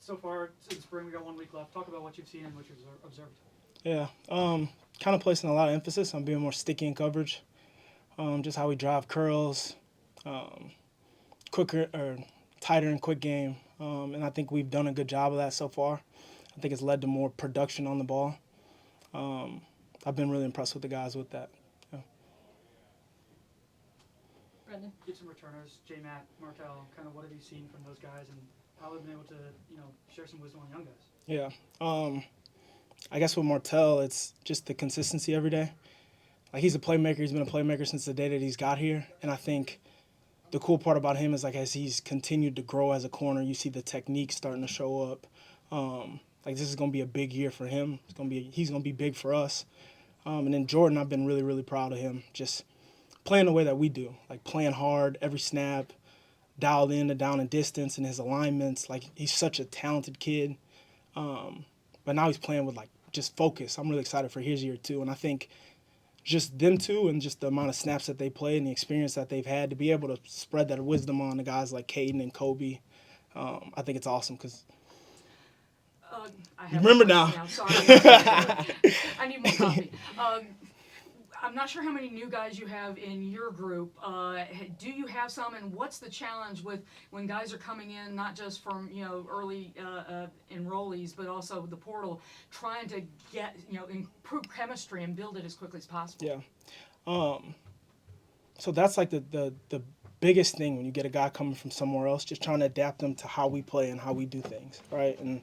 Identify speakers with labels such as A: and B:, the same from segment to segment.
A: so far in spring, we got 1 week left. Talk about what you've seen and what you've observed.
B: Yeah, kind of placing a lot of emphasis on being more sticky in coverage. Just how we drive curls, um, quicker or tighter and quick game. And I think we've done a good job of that so far. I think it's led to more production on the ball. Um, I've been really impressed with the guys with that. Yeah.
C: Brendan?
A: Get some returners, J-Mac, Martell. Kind of what have you seen from those guys, and how have you been able to share some wisdom on young guys?
B: Yeah. I guess with Martell, it's just the consistency every day. Like he's a playmaker. He's been a playmaker since the day that he's got here, and I think the cool part about him is like as he's continued to grow as a corner, you see the technique starting to show up. Like this is gonna be a big year for him. He's gonna be big for us. And then Jordan, I've been really really proud of him. Just playing the way that we do, like playing hard every snap, dialed in the down and distance and his alignments. Like he's such a talented kid. But now he's playing with like just focus. I'm really excited for his year too, and I think just them two and just the amount of snaps that they play and the experience that they've had to be able to spread that wisdom on the guys like Caden and Kobe, I think it's awesome because
C: I have
B: remember
C: a
B: now.
C: Sorry. I need more coffee. I'm not sure how many new guys you have in your group. Do you have some, and what's the challenge with when guys are coming in, not just from early enrollees, but also the portal, trying to get improve chemistry and build it as quickly as possible?
B: Yeah. So that's like the biggest thing when you get a guy coming from somewhere else, just trying to adapt them to how we play and how we do things, right? And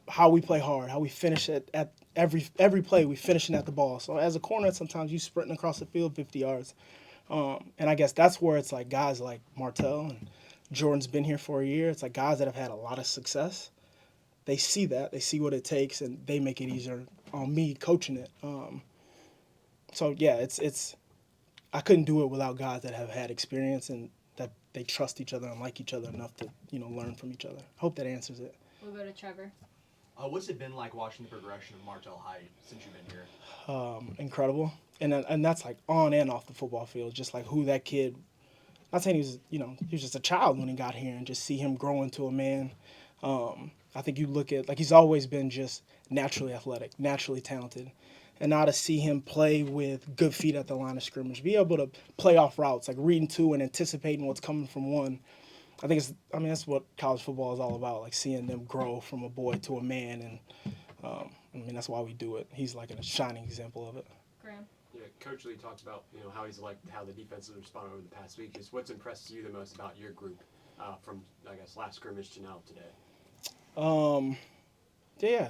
B: how we play hard, how we finish at every play, we finishing at the ball. So as a corner, sometimes you sprinting across the field 50 yards. And I guess that's where it's like guys like Martell and Jordan's been here for a year. It's like guys that have had a lot of success. They see that, they see what it takes, and they make it easier on me coaching it. So yeah, it's I couldn't do it without guys that have had experience and that they trust each other and like each other enough to learn from each other. I hope that answers it.
C: We'll go to Trevor.
D: What's it been like watching the progression of Martell Height since you've been here?
B: Incredible, and that's like on and off the football field. Just like who that kid. Not saying he was just a child when he got here, and just see him grow into a man. I think you look at like he's always been just naturally athletic, naturally talented, and now to see him play with good feet at the line of scrimmage, be able to play off routes, like reading two and anticipating what's coming from one. That's what college football is all about, like seeing them grow from a boy to a man, and that's why we do it. He's like a shining example of it.
C: Graham.
E: Yeah, Coach Lee talks about how he's liked how the defense has responded over the past week. Is what's impressed you the most about your group from I guess last scrimmage to now today?
B: Yeah,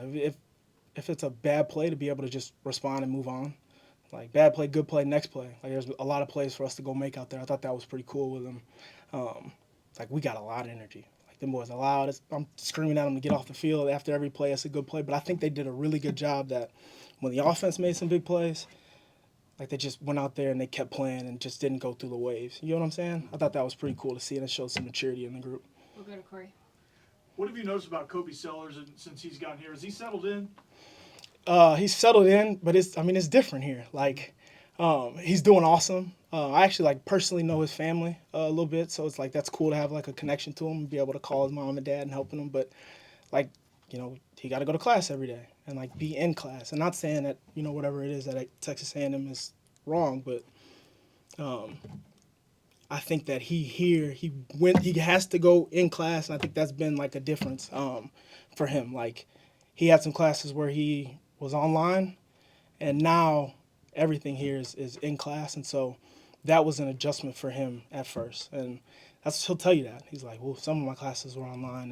B: if it's a bad play, to be able to just respond and move on. Like bad play, good play, next play. Like there's a lot of plays for us to go make out there. I thought that was pretty cool with them. Like we got a lot of energy. Like them boys are loud. I'm screaming at them to get off the field after every play. It's a good play. But I think they did a really good job that when the offense made some big plays, like they just went out there and they kept playing and just didn't go through the waves. You know what I'm saying? I thought that was pretty cool to see, and it showed some maturity in the group.
C: We'll go to Corey.
F: What have you noticed about Kobe Sellers since he's gotten here? Has he settled in?
B: He's settled in, but it's different here. Like he's doing awesome. I actually personally know his family a little bit, so it's like that's cool to have like a connection to him and be able to call his mom and dad and helping him. But he got to go to class every day and like be in class. And not saying that whatever it is that Texas A&M is wrong, but I think that he has to go in class, and I think that's been like a difference for him. Like he had some classes where he was online, and now everything here is in class, and so that was an adjustment for him at first. And he'll tell you that. He's like, well, some of my classes were online,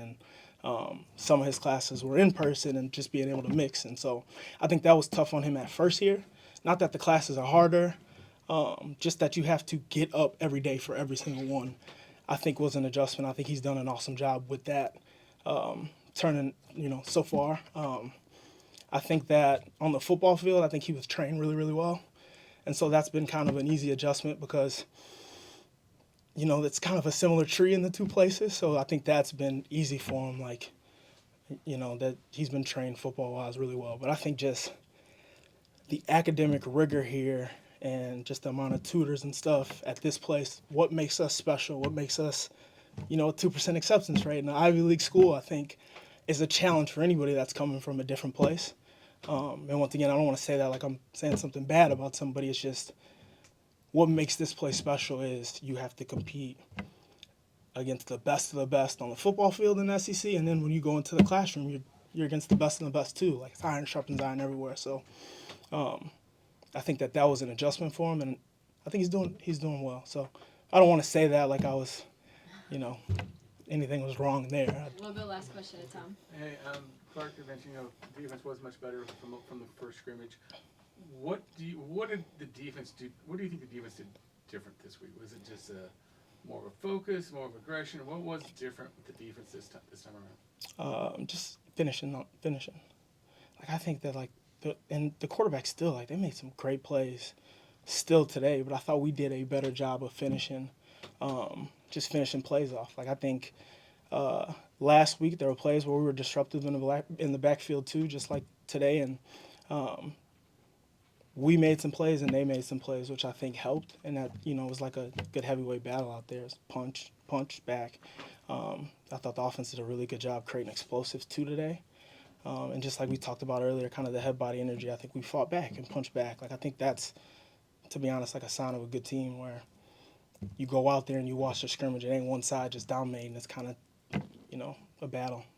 B: and some of his classes were in person, and just being able to mix. And so I think that was tough on him at first here. Not that the classes are harder, just that you have to get up every day for every single one, I think was an adjustment. I think he's done an awesome job with that, turning, so far. I think that on the football field, I think he was trained really, really well. And so that's been kind of an easy adjustment because, it's kind of a similar tree in the two places. So I think that's been easy for him, that he's been trained football-wise really well. But I think just the academic rigor here and just the amount of tutors and stuff at this place, what makes us special, what makes us, a 2% acceptance rate in an Ivy League school, I think is a challenge for anybody that's coming from a different place. And once again, I don't want to say that like I'm saying something bad about somebody. It's just what makes this place special is you have to compete against the best of the best on the football field in the SEC, and then when you go into the classroom, you're against the best of the best too. Like it's iron sharpens iron everywhere. So I think that was an adjustment for him, and I think he's doing well. So I don't want to say that like I was, anything was wrong there.
G: We'll go last question to Tom.
H: Hey, Clark, you mentioned defense was much better from the first scrimmage. What did the defense do? What do you think the defense did different this week? Was it just more of a focus, more of aggression? What was different with the defense this time around?
B: Just finishing. Like I think that the quarterback still they made some great plays still today, but I thought we did a better job of finishing plays off. Like I think last week there were plays where we were disruptive in the backfield too, just like today, and we made some plays and they made some plays, which I think helped, and that was like a good heavyweight battle out there. It's punch back. I thought the offense did a really good job creating explosives too today. And just like we talked about earlier, kind of the head body energy, I think we fought back and punched back. Like I think that's, to be honest, like a sign of a good team where you go out there and you watch the scrimmage. It ain't one side just dominating. It's kind of, a battle.